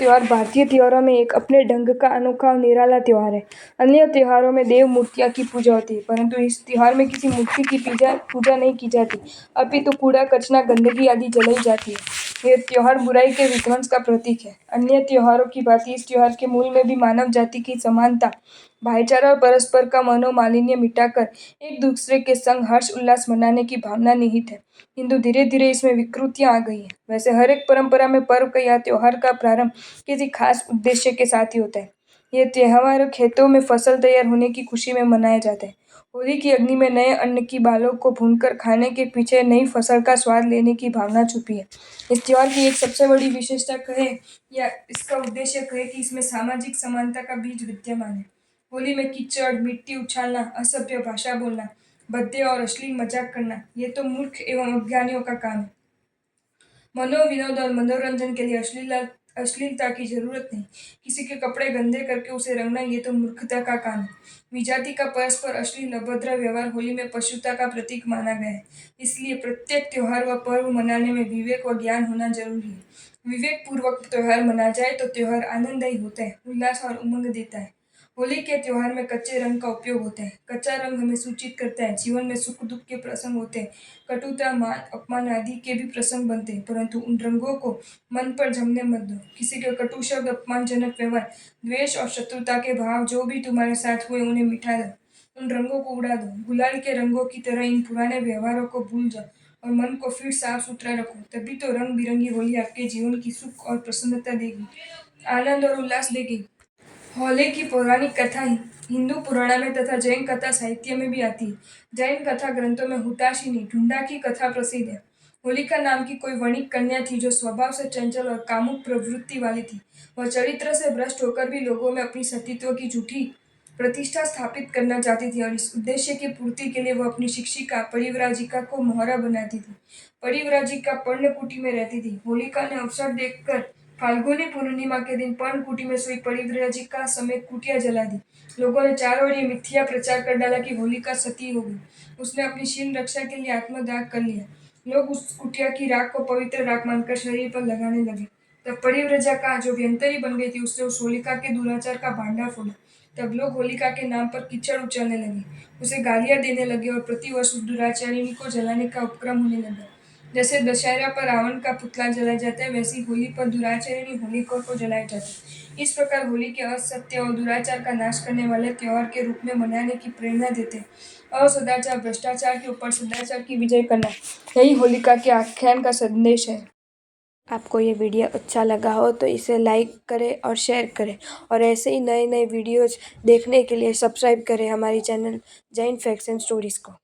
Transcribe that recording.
त्यौहार भारतीय त्योहारों में एक अपने ढंग का अनोखा और निराला त्यौहार है। अन्य त्योहारों में देव मूर्तियां की पूजा होती है, परंतु इस त्योहार में किसी मूर्ति की पूजा नहीं की जाती, अपितु कूड़ा कचरा गंदगी आदि जलाई जाती है। यह त्योहार बुराई के विध्वंस का प्रतीक है। अन्य त्योहारों की भांति इस त्योहार के मूल में भी मानव जाति की समानता, भाईचारा और परस्पर का मनोमालिन्य मिटाकर एक दूसरे के संग हर्ष उल्लास मनाने की भावना निहित है। किंतु धीरे धीरे इसमें विकृतियां आ गई हैं। वैसे हर एक परंपरा में पर्व का या त्योहार का प्रारंभ किसी खास उद्देश्य के साथ ही होता है। यह त्योहार खेतों में फसल तैयार होने की खुशी में मनाया जाता है। होली की अग्नि में नए अन्न की बालों को भूनकर खाने के पीछे नई फसल का स्वाद लेने की भावना छुपी है। इस त्योहार की एक सबसे बड़ी विशेषता कहे या इसका उद्देश्य कहे कि इसमें सामाजिक समानता का बीज विद्यमान है। होली में कीचड़, मिट्टी उछालना, असभ्य भाषा बोलना, भद्दे और अश्लील मजाक करना, ये तो मूर्ख एवं अज्ञानियों का काम है। मनोविनोद और मनोरंजन के लिए अश्लीलता की जरूरत नहीं। किसी के कपड़े गंदे करके उसे रंगना, ये तो मूर्खता का काम है। विजाति का परस्पर अश्लील अभद्र व्यवहार होली में पशुता का प्रतीक माना गया है। इसलिए प्रत्येक त्योहार व पर्व मनाने में विवेक व ज्ञान होना जरूरी है। विवेक पूर्वक त्योहार मना जाए तो त्योहार आनंददायी होता है, उल्लास और उमंग देता है। होली के त्योहार में कच्चे रंग का उपयोग होता है। कच्चा रंग हमें सूचित करता है जीवन में सुख दुख के प्रसंग होते हैं, कटुता, मान अपमान आदि के भी प्रसंग बनते हैं, परंतु उन रंगों को मन पर जमने मत दो। किसी के कटु शब्द, अपमानजनक व्यवहार, द्वेष और शत्रुता के भाव जो भी तुम्हारे साथ हुए उन्हें मिटा दो, उन रंगों को उड़ा दो। गुलाल के रंगों की तरह इन पुराने व्यवहारों को भूल जाओ और मन को फिर साफ सुथरा रखो, तभी तो रंग बिरंगी होली आपके जीवन की सुख और प्रसन्नता देगी, आनंद और उल्लास देगी। होली की पौराणिक कथा हिंदू पुराण में तथा जैन कथा साहित्य में भी आती है। जैन कथा ग्रंथों में हुताशिनी, ढूंढा की कथा प्रसिद्ध है। होलिका नाम की कोई वणिक कन्या थी जो स्वभाव से चंचल और कामुक प्रवृत्ति वाली थी। वह चरित्र से भ्रष्ट होकर भी लोगों में अपनी सतीत्व की झूठी प्रतिष्ठा स्थापित करना चाहती थी और इस उद्देश्य की पूर्ति के लिए वह अपनी शिक्षिका परिव्राजिका को मोहरा बनाती थी। परिव्राजिका पर्णकुटी में रहती थी। होलिका ने अवसर देखकर फाल्गुनी पूर्णिमा के दिन पर्णकुटी में सोई परिव्राजिका समेत कुटिया जला दी। लोगों ने चारों ओर ये मिथ्या प्रचार कर डाला कि होलिका सती हो गई, उसने अपनी शील रक्षा के लिए आत्मदाह कर लिया। लोग उस कुटिया की राख को पवित्र राख मानकर शरीर पर लगाने लगे। तब परिव्राजिका जो व्यंतरी बन गई थी, उसने उस होलिका के दुराचार का भांडा फोड़ा। तब लोग होलिका के नाम पर कीचड़ उछलने लगे, उसे गालियां देने लगे और प्रतिवर्ष उस दुराचारिणी को जलाने का उपक्रम होने लगा। जैसे दशहरा पर रावण का पुतला जलाया जाता है, वैसे होली पर दुराचारिणी होलिका को जलाया जाता है। इस प्रकार होली के असत्य और दुराचार का नाश करने वाले त्योहार के रूप में मनाने की प्रेरणा देते हैं। असदाचार, भ्रष्टाचार के ऊपर सदाचार की विजय करना, यही होलिका के आख्यान का संदेश है। आपको ये वीडियो अच्छा लगा हो तो इसे लाइक करें और शेयर करें, और ऐसे ही नए नए वीडियोज देखने के लिए सब्सक्राइब करें हमारी channel Jain facts and stories को।